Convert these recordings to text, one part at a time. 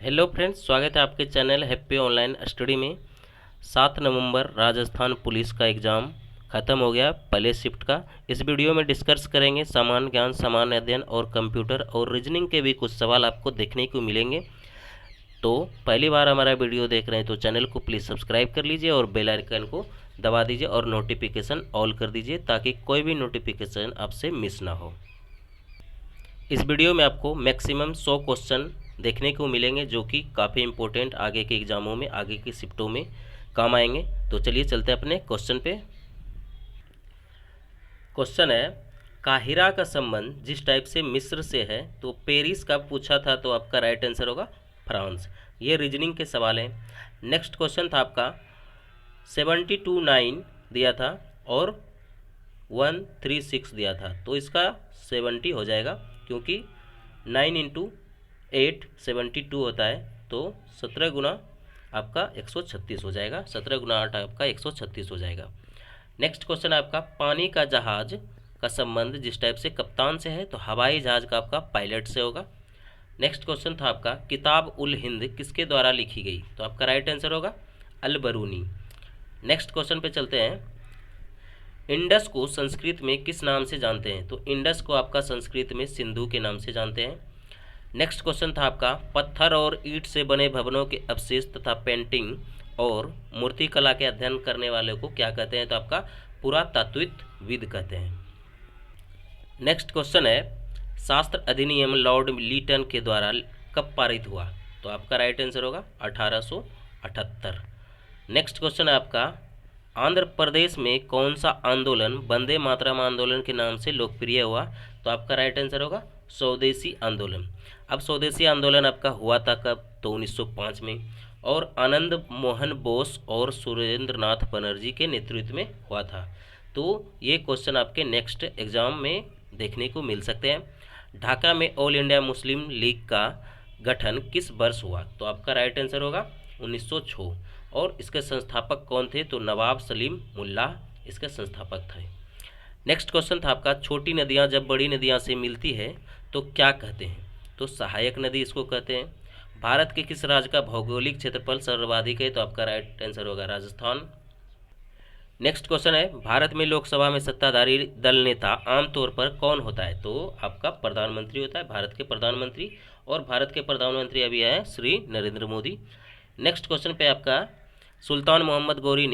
Hello friends, स्वागत है आपके चैनल हैप्पी ऑनलाइन स्टडी में। 7 नवंबर राजस्थान पुलिस का एग्ज़ाम ख़त्म हो गया पहले शिफ्ट का। इस वीडियो में डिस्कस करेंगे सामान्य ज्ञान, सामान्य अध्ययन और कंप्यूटर और रीजनिंग के भी कुछ सवाल आपको देखने को मिलेंगे। तो पहली बार हमारा वीडियो देख रहे हैं तो चैनल को प्लीज़ सब्सक्राइब कर लीजिए और बेल आइकन को दबा दीजिए और नोटिफिकेशन ऑल कर दीजिए ताकि कोई भी नोटिफिकेशन आपसे मिस ना हो। इस वीडियो में आपको मैक्सिमम 100 क्वेश्चन देखने को मिलेंगे जो कि काफ़ी इंपॉर्टेंट आगे के एग्जामों में, आगे की शिफ्टों में काम आएंगे। तो चलिए चलते हैं अपने क्वेश्चन पे। क्वेश्चन है, काहिरा का संबंध जिस टाइप से मिस्र से है तो पेरिस का पूछा था तो आपका राइट आंसर होगा फ्रांस। ये रीजनिंग के सवाल हैं। नेक्स्ट क्वेश्चन था आपका 72 9 दिया था और 136 दिया था, तो इसका 70 हो जाएगा क्योंकि 9 इंटू 8 72 होता है, तो 17 गुना आपका 136 हो जाएगा। 17 गुना 8 आपका 136 हो जाएगा। नेक्स्ट क्वेश्चन है आपका, पानी का जहाज का संबंध जिस टाइप से कप्तान से है तो हवाई जहाज का आपका पायलट से होगा। नेक्स्ट क्वेश्चन था आपका, किताब उल हिंद किसके द्वारा लिखी गई, तो आपका राइट आंसर होगा अल बरूनी। नेक्स्ट क्वेश्चन पे चलते हैं, इंडस को संस्कृत में किस नाम से जानते हैं, तो इंडस को आपका संस्कृत में सिंधु के नाम से जानते हैं। नेक्स्ट क्वेश्चन था आपका, पत्थर और ईंट से बने भवनों के अवशेष तथा पेंटिंग और मूर्तिकला के अध्ययन करने वाले को क्या कहते हैं, तो आपका पुरातात्विकविद कहते हैं। नेक्स्ट क्वेश्चन है, शास्त्र अधिनियम लॉर्ड लीटन के द्वारा कब पारित हुआ, तो आपका राइट आंसर होगा 1878। नेक्स्ट क्वेश्चन है आपका, आंध्र प्रदेश में कौन सा आंदोलन वंदे मातरम आंदोलन के नाम से लोकप्रिय हुआ, तो आपका राइट आंसर होगा स्वदेशी आंदोलन। अब स्वदेशी आंदोलन आपका हुआ था कब, तो 1905 में, और आनंद मोहन बोस और सुरेंद्र नाथ बनर्जी के नेतृत्व में हुआ था। तो ये क्वेश्चन आपके नेक्स्ट एग्जाम में देखने को मिल सकते हैं। ढाका में ऑल इंडिया मुस्लिम लीग का गठन किस वर्ष हुआ, तो आपका राइट आंसर होगा 1906, और इसके संस्थापक कौन थे, तो नवाब सलीम मुल्ला इसके संस्थापक थे। नेक्स्ट क्वेश्चन था आपका, छोटी नदियां जब बड़ी नदियां से मिलती है तो क्या कहते हैं, तो सहायक नदी इसको कहते हैं। भारत के किस राज्य का भौगोलिक क्षेत्रफल सर्वाधिक है, तो आपका राइट आंसर होगा राजस्थान। नेक्स्ट क्वेश्चन है, भारत में लोकसभा में सत्ताधारी दल नेता आमतौर पर कौन होता है, तो आपका प्रधानमंत्री होता है, भारत के प्रधानमंत्री, और भारत के प्रधानमंत्री अभी हैं श्री नरेंद्र मोदी। नेक्स्ट क्वेश्चन पे आपका, सुल्तान मोहम्मद गोरी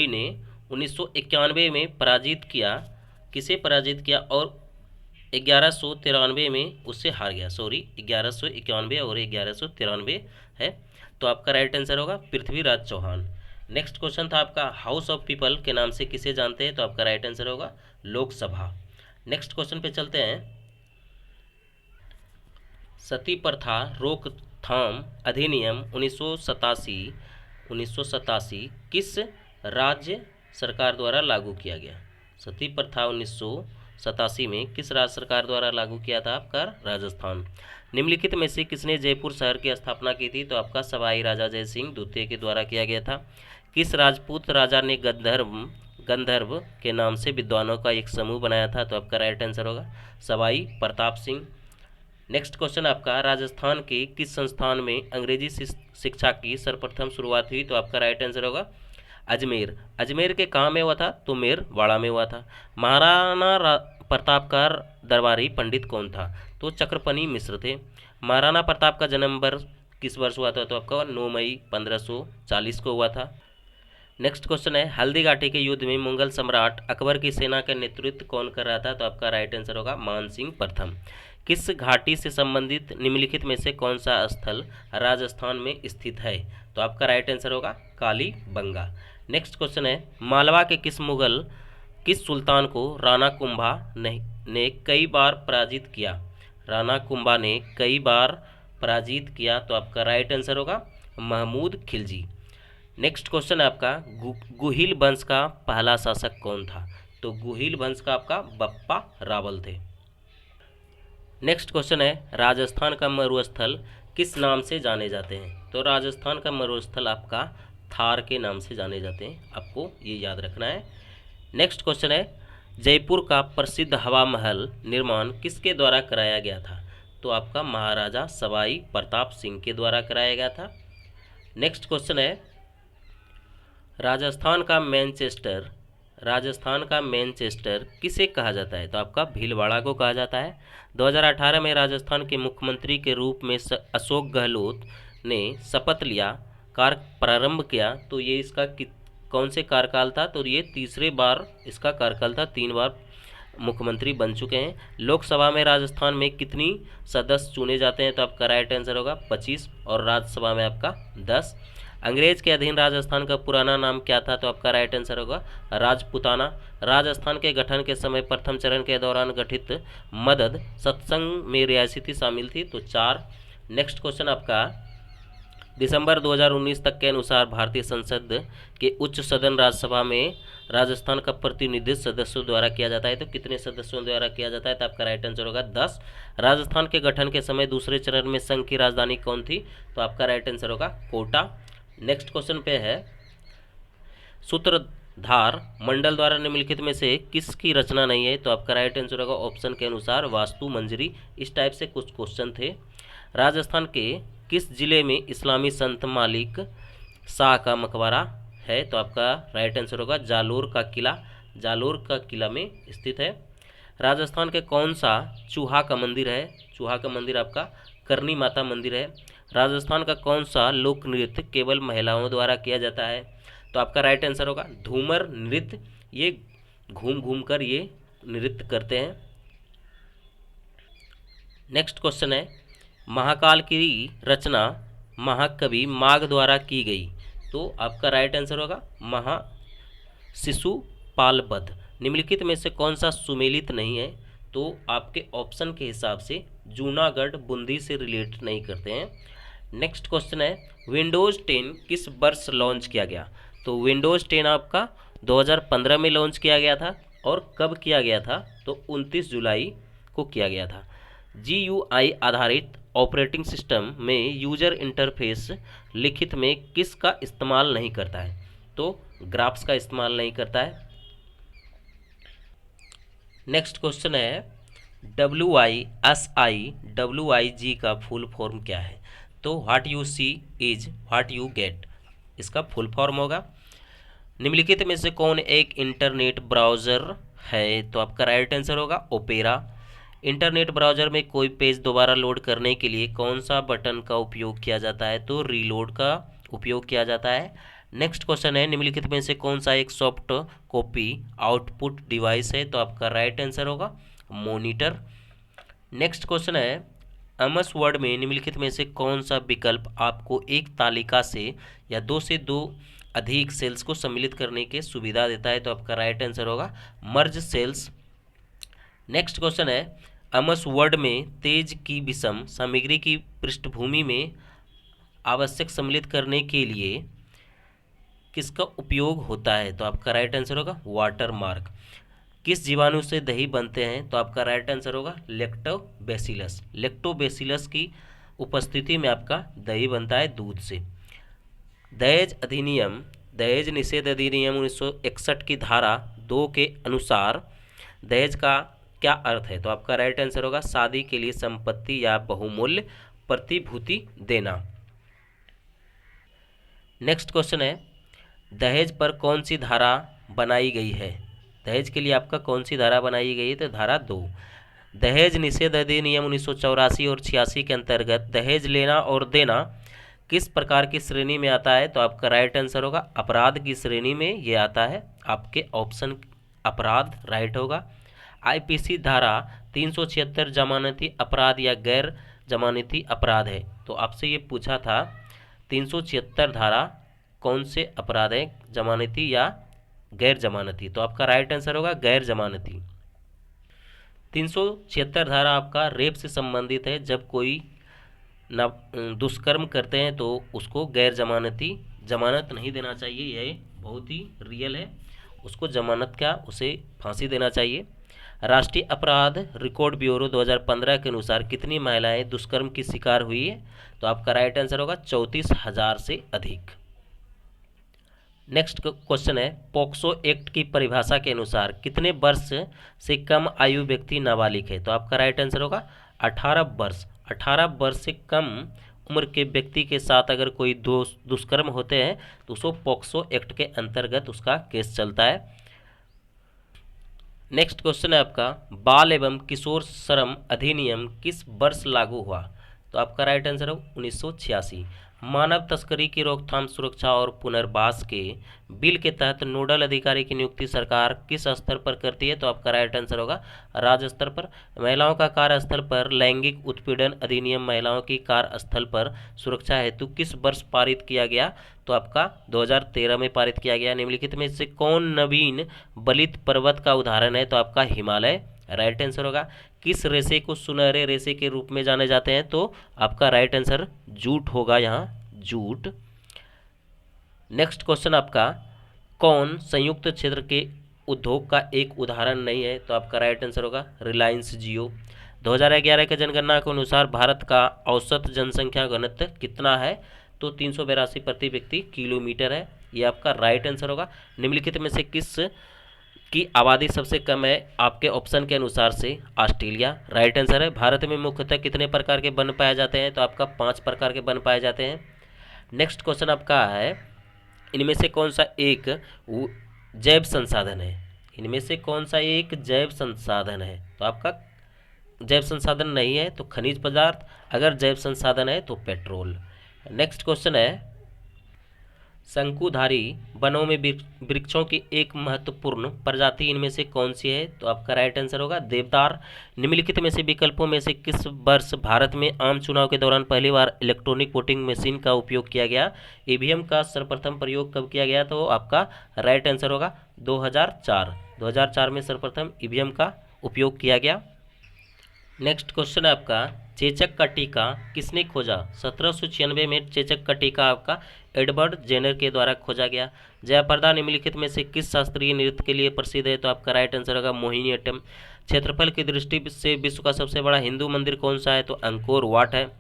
ने 1991 में पराजित किया, किसे पराजित किया, और 1193 में उससे हार गया। 1191 और 1193 है, तो आपका राइट आंसर होगा पृथ्वीराज चौहान। नेक्स्ट क्वेश्चन था आपका, हाउस ऑफ पीपल के नाम से किसे जानते हैं, तो आपका राइट आंसर होगा लोकसभा। नेक्स्ट क्वेश्चन पे चलते हैं, सती प्रथा रोकथाम अधिनियम 1987 किस राज्य सरकार द्वारा लागू किया गया। सती प्रथा 1987 में किस राज्य सरकार द्वारा लागू किया था, आपका राजस्थान। निम्नलिखित में से किसने जयपुर शहर की स्थापना की थी, तो आपका सवाई राजा जय सिंह द्वितीय के द्वारा किया गया था। किस राजपूत राजा ने गंधर्व के नाम से विद्वानों का एक समूह बनाया था, तो आपका राइट आंसर होगा सवाई प्रताप सिंह। नेक्स्ट क्वेश्चन आपका, राजस्थान के किस संस्थान में अंग्रेजी शिक्षा की सर्वप्रथम शुरुआत हुई, तो आपका राइट आंसर होगा अजमेर के कहाँ में हुआ था, तो मेरवाड़ा में हुआ था। महाराणा प्रताप का दरबारी पंडित कौन था, तो चक्रपनी मिश्र थे। महाराणा प्रताप का जन्म वर्ष किस वर्ष हुआ था, तो आपका 9 मई 1540 को हुआ था। नेक्स्ट क्वेश्चन है, हल्दी घाटी के युद्ध में मुगल सम्राट अकबर की सेना का नेतृत्व कौन कर रहा था, तो आपका राइट आंसर होगा मान सिंह प्रथम। किस घाटी से संबंधित निम्नलिखित में से कौन सा स्थल राजस्थान में स्थित है, तो आपका राइट आंसर होगा कालीबंगा। नेक्स्ट क्वेश्चन है, मालवा के किस सुल्तान को राणा कुंभा ने कई बार पराजित किया, राणा कुंभा ने कई बार पराजित किया, तो आपका राइट आंसर होगा महमूद खिलजी। नेक्स्ट क्वेश्चन है आपका, गुहिल वंश का पहला शासक कौन था, तो गुहिल वंश का आपका बप्पा रावल थे। नेक्स्ट क्वेश्चन है, राजस्थान का मरुस्थल किस नाम से जाने जाते हैं, तो राजस्थान का मरुस्थल आपका थार के नाम से जाने जाते हैं, आपको ये याद रखना है। नेक्स्ट क्वेश्चन है, जयपुर का प्रसिद्ध हवा महल निर्माण किसके द्वारा कराया गया था, तो आपका महाराजा सवाई प्रताप सिंह के द्वारा कराया गया था। नेक्स्ट क्वेश्चन है, राजस्थान का मैनचेस्टर किसे कहा जाता है? तो आपका भीलवाड़ा को कहा जाता है। 2018 में राजस्थान के मुख्यमंत्री के रूप में अशोक गहलोत ने शपथ लिया, प्रारंभ किया, तो ये इसका कौन से कार्यकाल था? तो ये तीसरे बार इसका कार्यकाल था, 3 बार मुख्यमंत्री बन चुके हैं। लोकसभा में राजस्थान में कितनी सदस्य चुने जाते हैं? तो आपका राइट आंसर होगा 25, और राज्यसभा में आपका 10। अंग्रेज के अधीन राजस्थान का पुराना नाम क्या था? तो आपका राइट आंसर होगा राजपुताना। राजस्थान के गठन के समय प्रथम चरण के दौरान गठित मदद सत्संग में रियासती शामिल थी, तो 4। नेक्स्ट क्वेश्चन आपका, दिसंबर 2019 तक के अनुसार भारतीय संसद के उच्च सदन राज्यसभा में राजस्थान का प्रतिनिधित्व सदस्यों द्वारा किया जाता है, तो कितने सदस्यों द्वारा किया जाता है? तो आपका राइट आंसर होगा 10। राजस्थान के गठन के समय दूसरे चरण में संघ की राजधानी कौन थी? तो आपका राइट आंसर होगा कोटा। नेक्स्ट क्वेश्चन पे है, सूत्रधार मंडल द्वारा निम्नलिखित में से किसकी रचना नहीं है? तो आपका राइट आंसर होगा ऑप्शन के अनुसार वास्तु मंजरी। इस टाइप से कुछ क्वेश्चन थे। राजस्थान के किस जिले में इस्लामी संत मालिक शाह का मकबरा है? तो आपका राइट आंसर होगा जालोर का किला। जालोर का किला में स्थित है। राजस्थान के कौन सा चूहा का मंदिर है? चूहा का मंदिर आपका करनी माता मंदिर है। राजस्थान का कौन सा लोक नृत्य केवल महिलाओं द्वारा किया जाता है? तो आपका राइट आंसर होगा धूमर नृत्य। ये घूम घूम कर ये नृत्य करते हैं। नेक्स्ट क्वेश्चन है, महाकाल की रचना महाकवि माघ द्वारा की गई, तो आपका राइट आंसर होगा शिशुपालवध। निम्नलिखित में से कौन सा सुमेलित नहीं है? तो आपके ऑप्शन के हिसाब से जूनागढ़ बूंदी से रिलेट नहीं करते हैं। नेक्स्ट क्वेश्चन है, विंडोज़ 10 किस वर्ष लॉन्च किया गया? तो विंडोज़ 10 आपका 2015 में लॉन्च किया गया था, और कब किया गया था? तो 29 जुलाई को किया गया था। GUI आधारित ऑपरेटिंग सिस्टम में यूजर इंटरफेस लिखित में किसका इस्तेमाल नहीं करता है? तो ग्राफ्स का इस्तेमाल नहीं करता है। नेक्स्ट क्वेश्चन है, WISI का फुल फॉर्म क्या है? तो what you see is what you get, इसका फुल फॉर्म होगा। निम्नलिखित में से कौन एक इंटरनेट ब्राउज़र है? तो आपका राइट आंसर होगा ओपेरा। इंटरनेट ब्राउज़र में कोई पेज दोबारा लोड करने के लिए कौन सा बटन का उपयोग किया जाता है? तो रीलोड का उपयोग किया जाता है। नेक्स्ट क्वेश्चन है, निम्नलिखित में से कौन सा एक सॉफ्ट कॉपी आउटपुट डिवाइस है? तो आपका राइट आंसर होगा मॉनिटर। नेक्स्ट क्वेश्चन है, एमएस वर्ड में निम्नलिखित में से कौन सा विकल्प आपको एक तालिका से या 2 से 2 अधिक सेल्स को सम्मिलित करने की सुविधा देता है? तो आपका राइट आंसर होगा मर्ज सेल्स। नेक्स्ट क्वेश्चन है, एमएस वर्ड में तेज की विषम सामग्री की पृष्ठभूमि में आवश्यक सम्मिलित करने के लिए किसका उपयोग होता है? तो आपका राइट आंसर होगा वाटर मार्क। किस जीवाणु से दही बनते हैं? तो आपका राइट आंसर होगा लैक्टोबैसिलस। लैक्टोबैसिलस की उपस्थिति में आपका दही बनता है दूध से। दहेज निषेध अधिनियम 1961 की धारा 2 के अनुसार दहेज का क्या अर्थ है? तो आपका राइट आंसर होगा शादी के लिए संपत्ति या बहुमूल्य प्रतिभूति देना। नेक्स्ट क्वेश्चन है, दहेज पर कौन सी धारा बनाई गई है? दहेज के लिए आपका कौन सी धारा बनाई गई है? तो धारा 2। दहेज निषेध अधिनियम 1984 और 86 के अंतर्गत दहेज लेना और देना किस प्रकार की श्रेणी में आता है? तो आपका राइट आंसर होगा अपराध की श्रेणी में ये आता है। आपके ऑप्शन अपराध राइट होगा। IPC धारा 376 जमानती अपराध या गैर जमानती अपराध है, तो आपसे ये पूछा था 376 धारा कौन से अपराध है, जमानती या गैर जमानती? तो आपका राइट आंसर होगा गैर जमानती। 376 धारा आपका रेप से संबंधित है। जब कोई दुष्कर्म करते हैं तो उसको गैर जमानती जमानत नहीं देना चाहिए, यह बहुत ही रियल है। उसको जमानत क्या, उसे फांसी देना चाहिए। राष्ट्रीय अपराध रिकॉर्ड ब्यूरो 2015 के अनुसार कितनी महिलाएं दुष्कर्म की शिकार हुई है? तो आपका राइट आंसर होगा 34,000 से अधिक। नेक्स्ट क्वेश्चन है, पोक्सो एक्ट की परिभाषा के अनुसार कितने वर्ष से कम आयु व्यक्ति नाबालिग है? तो आपका राइट आंसर होगा 18 वर्ष से कम उम्र के व्यक्ति के साथ अगर कोई दुष्कर्म होते हैं तो उसको पॉक्सो एक्ट के अंतर्गत उसका केस चलता है। नेक्स्ट क्वेश्चन है आपका, बाल एवं किशोर श्रम अधिनियम किस वर्ष लागू हुआ? तो आपका राइट आंसर है 1986। मानव तस्करी की रोकथाम, सुरक्षा और पुनर्वास के बिल के तहत नोडल अधिकारी की नियुक्ति सरकार किस स्तर पर करती है? तो आपका राइट आंसर होगा राज्य स्तर पर। महिलाओं का कार्यस्थल पर लैंगिक उत्पीड़न अधिनियम महिलाओं की कार्यस्थल पर सुरक्षा हेतु किस वर्ष पारित किया गया? तो आपका 2013 में पारित किया गया। निम्नलिखित में से कौन नवीन बलित पर्वत का उदाहरण है? तो आपका हिमालय राइट आंसर होगा। किस रेशे को सुनहरे रेशे के रूप में जाने जाते हैं? तो आपका राइट आंसर जूट होगा, यहाँ जूट। नेक्स्ट क्वेश्चन आपका, कौन संयुक्त क्षेत्र के उद्योग का एक उदाहरण नहीं है? तो आपका राइट आंसर होगा रिलायंस जियो। 2011 के जनगणना के अनुसार भारत का औसत जनसंख्या घनत्व कितना है? तो 382 प्रति व्यक्ति किलोमीटर है, ये आपका राइट आंसर होगा। निम्नलिखित में से किस की आबादी सबसे कम है? आपके ऑप्शन के अनुसार से ऑस्ट्रेलिया राइट आंसर है। भारत में मुख्यतः कितने प्रकार के वन पाए जाते हैं? तो आपका 5 प्रकार के वन पाए जाते हैं। नेक्स्ट क्वेश्चन आपका है, इनमें से कौन सा एक जैव संसाधन है? इनमें से कौन सा एक जैव संसाधन है? तो आपका जैव संसाधन नहीं है तो खनिज पदार्थ, अगर जैव संसाधन है तो पेट्रोल। नेक्स्ट क्वेश्चन है, शंकुधारी वनों में वृक्षों की एक महत्वपूर्ण प्रजाति इनमें से कौन सी है? तो आपका राइट आंसर होगा देवदार। निम्नलिखित में से विकल्पों में से किस वर्ष भारत में आम चुनाव के दौरान पहली बार इलेक्ट्रॉनिक वोटिंग मशीन का उपयोग किया गया? ईवीएम का सर्वप्रथम प्रयोग कब किया गया? तो आपका राइट आंसर होगा 2004 में सर्वप्रथम ईवीएम का उपयोग किया गया। नेक्स्ट क्वेश्चन है आपका, चेचक का टीका किसने खोजा? 1796 में चेचक का टीका आपका एडवर्ड जेनर के द्वारा खोजा गया। जयाप्रदा निम्नलिखित में से किस शास्त्रीय नृत्य के लिए प्रसिद्ध है? तो आपका राइट आंसर होगा मोहिनीअट्टम। क्षेत्रफल की दृष्टि से विश्व का सबसे बड़ा हिंदू मंदिर कौन सा है? तो अंकोर वाट है।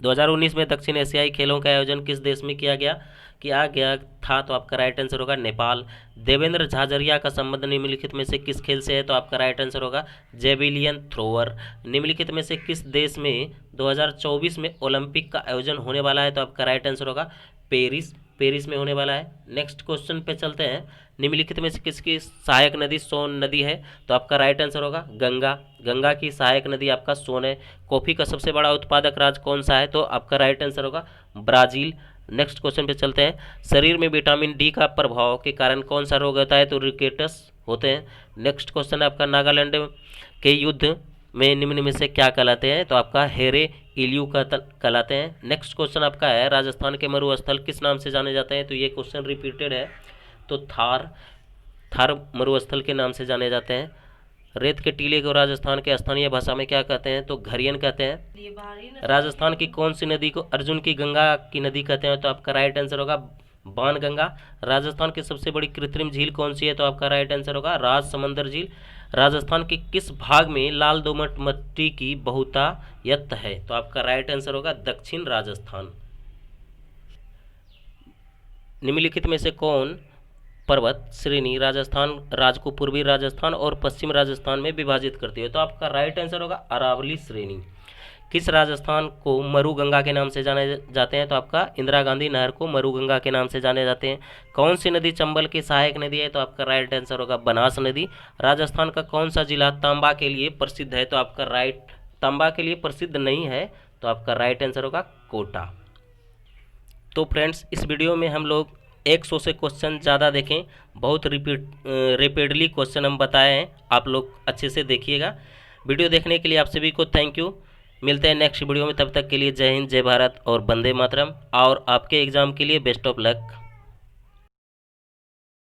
2019 में दक्षिण एशियाई खेलों का आयोजन किस देश में किया गया था? तो आपका राइट आंसर होगा नेपाल। देवेंद्र झाझरिया का संबंध निम्नलिखित में से किस खेल से है? तो आपका राइट आंसर होगा जेविलियन थ्रोअर। निम्नलिखित में से किस देश में 2024 में ओलंपिक का आयोजन होने वाला है? तो आपका राइट आंसर होगा पेरिस में होने वाला है। नेक्स्ट क्वेश्चन पे चलते हैं, निम्नलिखित में से किसकी सहायक नदी सोन नदी है? तो आपका राइट आंसर होगा गंगा की सहायक नदी आपका सोन है। कॉफी का सबसे बड़ा उत्पादक राज्य कौन सा है? तो आपका राइट आंसर होगा ब्राजील। नेक्स्ट क्वेश्चन पे चलते हैं, शरीर में विटामिन डी का प्रभाव के कारण कौन सा रोग होता है? तो रिकेटस होते हैं। नेक्स्ट क्वेश्चन है आपका, नागालैंड के युद्ध में निम्न में से क्या कहलाते हैं? तो आपका हेरे इलियू कहलाते हैं। नेक्स्ट क्वेश्चन आपका है, राजस्थान के मरुस्थल किस नाम से जाने जाते हैं? तो ये क्वेश्चन रिपीटेड है, तो थार मरुस्थल के नाम से जाने जाते हैं। रेत के टीले को राजस्थान के स्थानीय भाषा में क्या कहते हैं? तो घरियन कहते हैं। राजस्थान की कौन सी नदी को अर्जुन की गंगा की नदी कहते हैं? तो आपका राइट आंसर होगा बाणगंगा। राजस्थान की सबसे बड़ी कृत्रिम झील कौन सी है? तो आपका राइट आंसर होगा राजसमंदर झील। राजस्थान के किस भाग में लाल दोमट मिट्टी की बहुतायत है? तो आपका राइट आंसर होगा दक्षिण राजस्थान। निम्नलिखित में से कौन पर्वत श्रेणी राजस्थान राज्य को पूर्वी राजस्थान और पश्चिम राजस्थान में विभाजित करती है? तो आपका राइट आंसर होगा अरावली श्रेणी। किस राजस्थान को मरुगंगा के नाम से जाने जाते हैं? तो आपका इंदिरा गांधी नहर को मरुगंगा के नाम से जाने जाते हैं। कौन सी नदी चंबल की सहायक नदी है? तो आपका राइट आंसर होगा बनास नदी। राजस्थान का कौन सा जिला तांबा के लिए प्रसिद्ध है? तो आपका तांबा के लिए प्रसिद्ध नहीं है, तो आपका राइट आंसर होगा कोटा। तो फ्रेंड्स, इस वीडियो में हम लोग 100 से क्वेश्चन ज़्यादा देखें, बहुत रिपीटली क्वेश्चन हम बताए हैं, आप लोग अच्छे से देखिएगा। वीडियो देखने के लिए आप सभी को थैंक यू। मिलते हैं नेक्स्ट वीडियो में, तब तक के लिए जय हिंद, जय भारत और वंदे मातरम। और आपके एग्ज़ाम के लिए बेस्ट ऑफ लक।